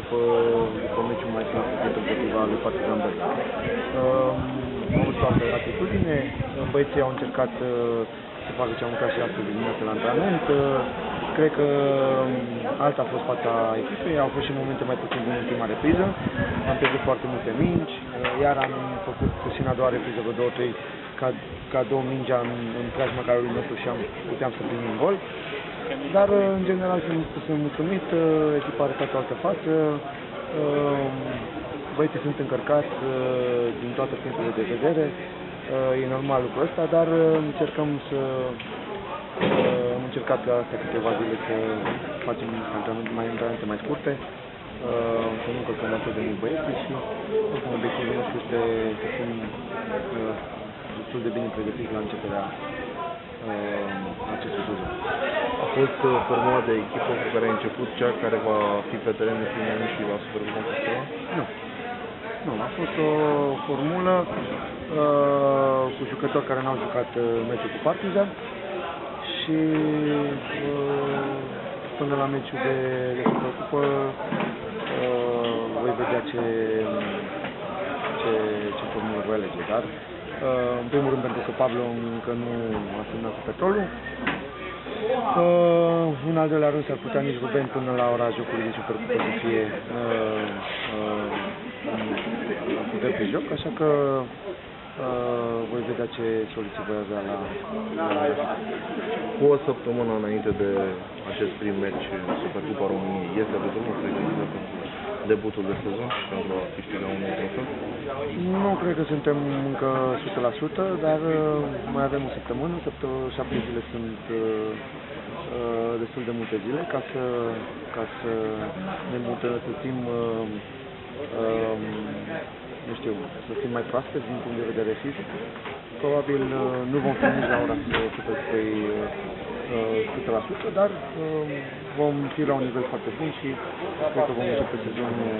După meciul mai slab împotriva lui Partizan Belgrad. Am avut o altă atitudine, băieții au încercat să facă ce am mâncat și astăzi dimineața la antrenament. Cred că alta a fost fața echipei, au fost și momente mai puțin din ultima repriză. Am pierdut foarte multe mingi, iar am făcut puțin a doua repriză, vreo 2-3 ca două mingea în preajma carului nostru și puteam să primim gol. Dar, în general, sunt mulțumit, echipa a arătat o altă față, băieții sunt încărcați din toate punctele de vedere, e normal lucrul ăsta, dar am încercat pe astea câteva zile să facem antrenamente mai scurte, să nu încălcăm atât de mult băieții și obiectivul nostru este să fim destul de bine pregătiți la începerea acestui sezon. A fost formula de echipă cu care a început cea care va fi pe teren în primul an și va superviza ceva? Nu, a fost o formulă cu jucători care n-au jucat meciul cu Partizan și până la meciul de Supercupă voi vedea ce formulă voi alege, dar în primul rând pentru că Pablo încă nu a semnat cu Petrolul. În al doilea rând s-ar putea nici Ruben până la ora jocului de Supercupă să fie puteri pe joc, așa că voi vedea ce soluții voi avea la Cu o săptămână înainte de acest prim meci Supercupa României, este de drumul pregătită pentru debutul de sezon și pentru a câștiga un trofeu? Nu cred că suntem încă 100%, dar mai avem o săptămână, 7 zile sunt destul de multe zile ca să ne îmbunătățim, nu știu, să fim mai proaspeți din punct de vedere fizic. Probabil nu vom fi nici la ora Supercupei 100%, dar vom fi la un nivel foarte bun și cred că vom începe sezonul